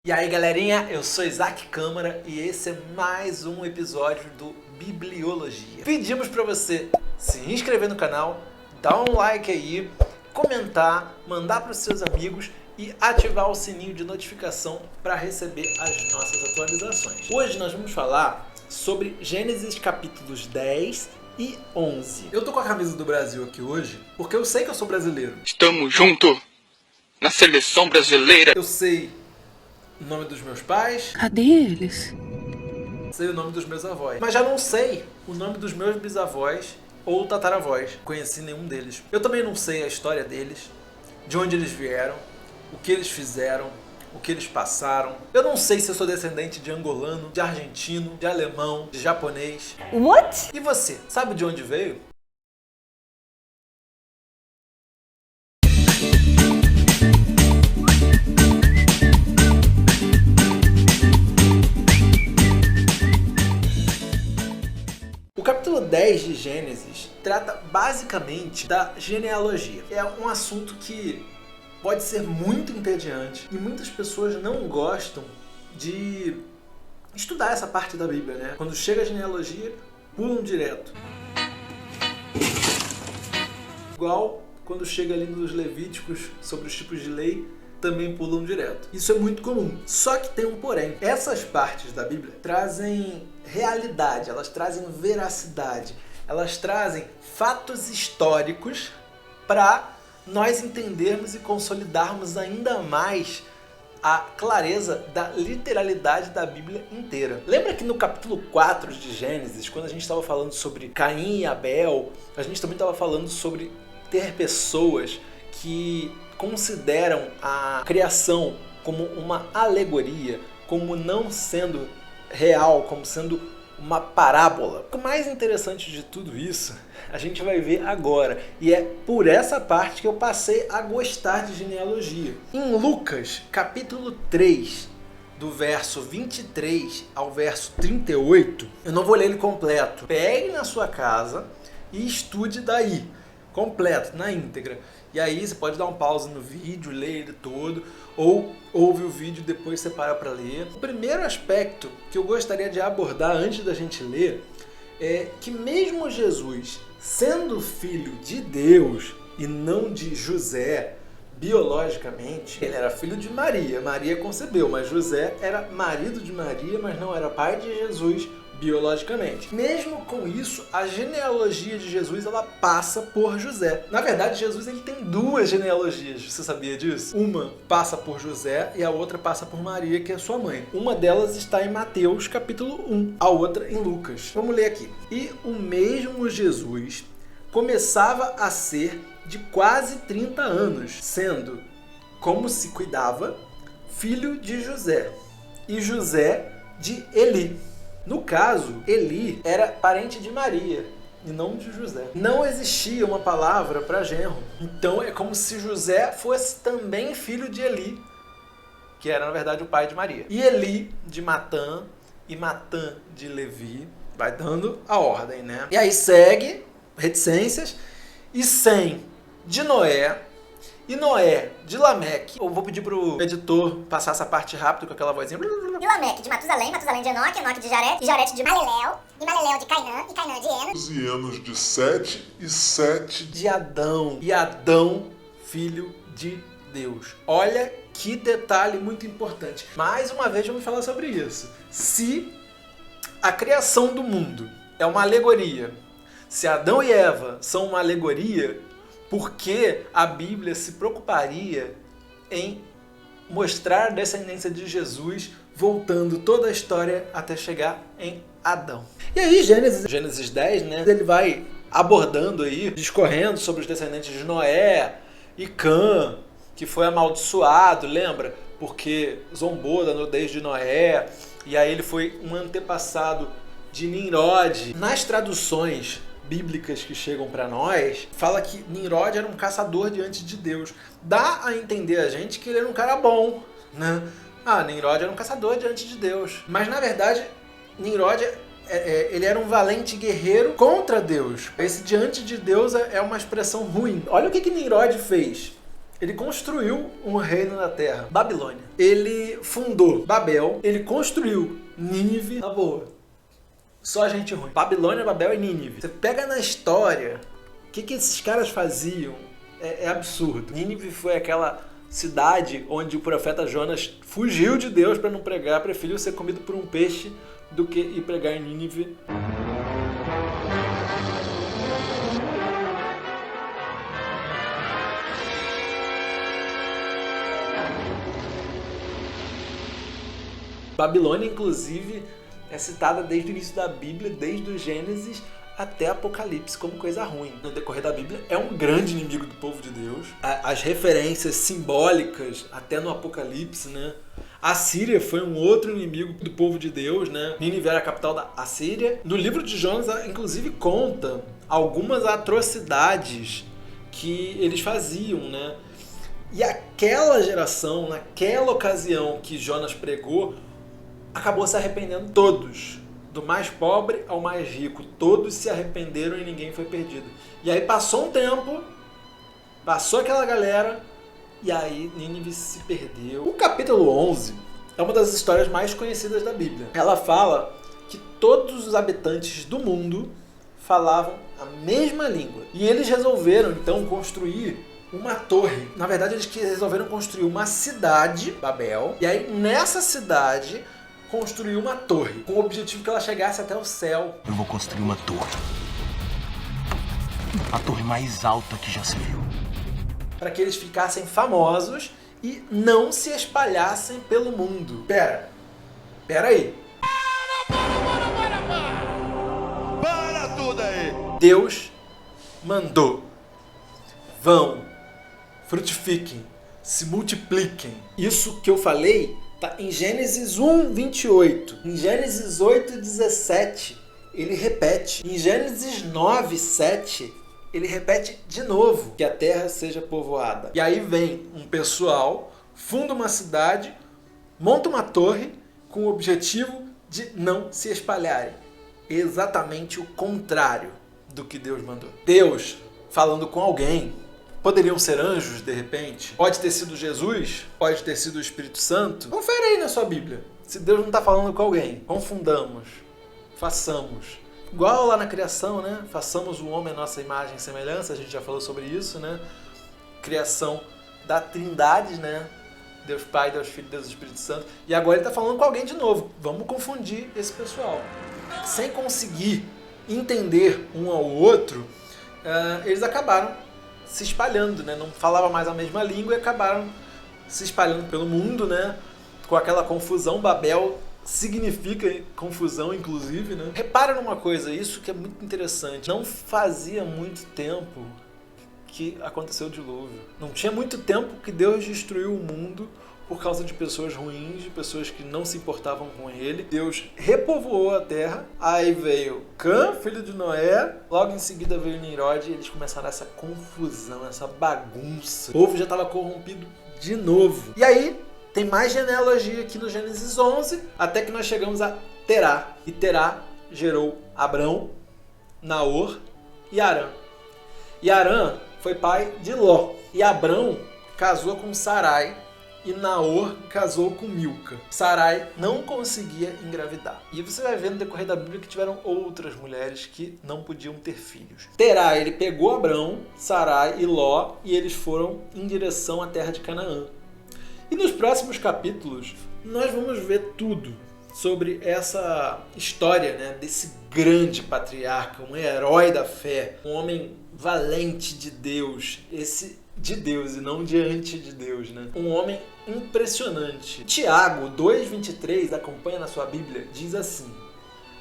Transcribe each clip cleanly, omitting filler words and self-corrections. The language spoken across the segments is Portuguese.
E aí galerinha, eu sou Isaac Câmara e esse é mais um episódio do Bibliologia. Pedimos para você se inscrever no canal, dar um like aí, comentar, mandar para os seus amigos e ativar o sininho de notificação para receber as nossas atualizações. Hoje nós vamos falar sobre Gênesis capítulos 10 e 11. Eu tô com a camisa do Brasil aqui hoje porque eu sei que eu sou brasileiro. Estamos juntos na seleção brasileira. Eu sei o nome dos meus pais. Cadê eles? Sei o nome dos meus avós. Mas já não sei o nome dos meus bisavós ou tataravós. Conheci nenhum deles. Eu também não sei a história deles, de onde eles vieram, o que eles fizeram, o que eles passaram. Eu não sei se eu sou descendente de angolano, de argentino, de alemão, de japonês. What? E você, sabe de onde veio? O capítulo 10 de Gênesis trata basicamente da genealogia. É um assunto que pode ser muito entediante e muitas pessoas não gostam de estudar essa parte da Bíblia, né? Quando chega a genealogia, pulam direto. Igual quando chega ali nos Levíticos sobre os tipos de lei, também pulam direto. Isso é muito comum. Só que tem um porém. Essas partes da Bíblia trazem realidade, elas trazem veracidade, elas trazem fatos históricos para nós entendermos e consolidarmos ainda mais a clareza da literalidade da Bíblia inteira. Lembra que no capítulo 4 de Gênesis, quando a gente estava falando sobre Caim e Abel, a gente também estava falando sobre ter pessoas que consideram a criação como uma alegoria, como não sendo real, como sendo uma parábola. O mais interessante de tudo isso, a gente vai ver agora. E é por essa parte que eu passei a gostar de genealogia. Em Lucas, capítulo 3, do verso 23 ao verso 38, eu não vou ler ele completo. Pegue na sua casa e estude daí, completo, na íntegra. E aí você pode dar um pause no vídeo, ler ele todo, ou ouve o vídeo e depois você para para ler. O primeiro aspecto que eu gostaria de abordar antes da gente ler é que mesmo Jesus, sendo filho de Deus e não de José, biologicamente, ele era filho de Maria. Maria concebeu, mas José era marido de Maria, mas não era pai de Jesus biologicamente. Mesmo com isso, a genealogia de Jesus ela passa por José. Na verdade, Jesus ele tem duas genealogias. Você sabia disso? Uma passa por José e a outra passa por Maria, que é sua mãe. Uma delas está em Mateus, capítulo 1. A outra em Lucas. Vamos ler aqui. E o mesmo Jesus começava a ser de quase 30 anos, sendo, como se cuidava, filho de José. E José de Eli. No caso, Eli era parente de Maria e não de José. Não existia uma palavra para genro. Então é como se José fosse também filho de Eli, que era na verdade o pai de Maria. E Eli de Matã e Matã de Levi, vai dando a ordem, né? E aí segue, reticências, e Sem de Noé, e Noé de Lameque. Eu vou pedir pro editor passar essa parte rápido com aquela vozinha. E Lameque de Matusalém, Matusalém de Enoque, Enoque de Jarete, e Jarete de Maleleu, e Maleleu de Cainã, e Cainã de Enos. E Enos de Sete, e Sete de Adão, e Adão, filho de Deus. Olha que detalhe muito importante. Mais uma vez vamos falar sobre isso. Se a criação do mundo é uma alegoria, se Adão e Eva são uma alegoria, por que a Bíblia se preocuparia em mostrar a descendência de Jesus voltando toda a história até chegar em Adão? E aí Gênesis 10, né? Ele vai abordando aí, discorrendo sobre os descendentes de Noé e Cã, que foi amaldiçoado, lembra? Porque zombou da nudez de Noé, e aí ele foi um antepassado de Nimrod. Nas traduções bíblicas que chegam para nós, fala que Nimrod era um caçador diante de Deus. Dá a entender a gente que ele era um cara bom, né? Nimrod era um caçador diante de Deus. Mas na verdade, Nimrod ele era um valente guerreiro contra Deus. Esse diante de Deus é uma expressão ruim. Olha o que Nimrod fez. Ele construiu um reino na terra, Babilônia. Ele fundou Babel, ele construiu Nínive, na boa. Só gente ruim. Babilônia, Babel e Nínive. Você pega na história, o que esses caras faziam? É absurdo. Nínive foi aquela cidade onde o profeta Jonas fugiu de Deus para não pregar, preferiu ser comido por um peixe do que ir pregar em Nínive. Babilônia, inclusive, é citada desde o início da Bíblia, desde o Gênesis até Apocalipse, como coisa ruim. No decorrer da Bíblia, é um grande inimigo do povo de Deus. As referências simbólicas, até no Apocalipse, né? A Síria foi um outro inimigo do povo de Deus, né? Nínive era a capital da Assíria. No livro de Jonas, inclusive, conta algumas atrocidades que eles faziam, né? E aquela geração, naquela ocasião que Jonas pregou, acabou se arrependendo todos. Do mais pobre ao mais rico. Todos se arrependeram e ninguém foi perdido. E aí passou um tempo, passou aquela galera, e aí Nínive se perdeu. O capítulo 11 é uma das histórias mais conhecidas da Bíblia. Ela fala que todos os habitantes do mundo falavam a mesma língua. E eles resolveram, então, construir uma torre. Na verdade, eles resolveram construir uma cidade, Babel, e aí nessa cidade construiu uma torre, com o objetivo que ela chegasse até o céu. Eu vou construir uma torre. A torre mais alta que já se viu. Para que eles ficassem famosos e não se espalhassem pelo mundo. Pera aí. Para tudo aí! Deus mandou. Vão, frutifiquem, se multipliquem. Isso que eu falei tá em Gênesis 1, 28. Em Gênesis 8, 17, ele repete. Em Gênesis 9, 7, ele repete de novo. Que a terra seja povoada. E aí vem um pessoal, funda uma cidade, monta uma torre com o objetivo de não se espalharem. Exatamente o contrário do que Deus mandou. Deus falando com alguém. Poderiam ser anjos, de repente. Pode ter sido Jesus, pode ter sido o Espírito Santo. Confere aí na sua Bíblia. Se Deus não está falando com alguém, confundamos, façamos. Igual lá na criação, né? Façamos o homem à nossa imagem e semelhança, a gente já falou sobre isso, né? Criação da Trindade, né? Deus Pai, Deus Filho, Deus Espírito Santo. E agora ele está falando com alguém de novo. Vamos confundir esse pessoal. Sem conseguir entender um ao outro, eles acabaram se espalhando, né? Não falava mais a mesma língua e acabaram se espalhando pelo mundo, né? Com aquela confusão. Babel significa confusão, inclusive, né? Repara numa coisa, isso que é muito interessante. Não fazia muito tempo que aconteceu o dilúvio. Não tinha muito tempo que Deus destruiu o mundo por causa de pessoas ruins, de pessoas que não se importavam com ele. Deus repovoou a terra, aí veio Cã, filho de Noé, logo em seguida veio Nimrod e eles começaram essa confusão, essa bagunça. O povo já estava corrompido de novo. E aí, tem mais genealogia aqui no Gênesis 11, até que nós chegamos a Terá. E Terá gerou Abrão, Naor e Harã. E Harã foi pai de Ló. E Abrão casou com Sarai, e Naor casou com Milca. Sarai não conseguia engravidar. E você vai ver no decorrer da Bíblia que tiveram outras mulheres que não podiam ter filhos. Terá, ele pegou Abrão, Sarai e Ló e eles foram em direção à terra de Canaã. E nos próximos capítulos nós vamos ver tudo sobre essa história, né, desse grande patriarca, um herói da fé, um homem valente de Deus, de Deus e não diante de Deus, né? Um homem impressionante. Tiago 2,23, acompanha na sua Bíblia, diz assim: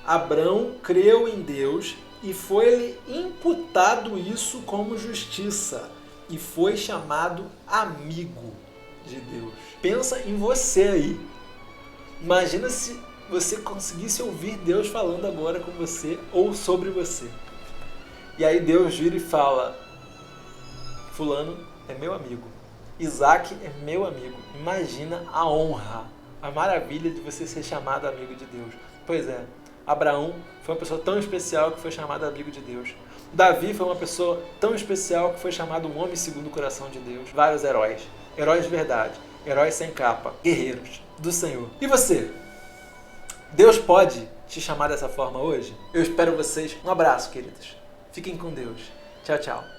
Abrão creu em Deus e foi-lhe imputado isso como justiça e foi chamado amigo de Deus. Pensa em você aí. Imagina se você conseguisse ouvir Deus falando agora com você ou sobre você. E aí Deus vira e fala: fulano é meu amigo, Isaac é meu amigo. Imagina a honra, a maravilha de você ser chamado amigo de Deus. Pois é, Abraão foi uma pessoa tão especial que foi chamado amigo de Deus. Davi foi uma pessoa tão especial que foi chamado um homem segundo o coração de Deus. Vários heróis. Heróis de verdade. Heróis sem capa. Guerreiros do Senhor. E você? Deus pode te chamar dessa forma hoje? Eu espero vocês. Um abraço, queridos. Fiquem com Deus. Tchau, tchau.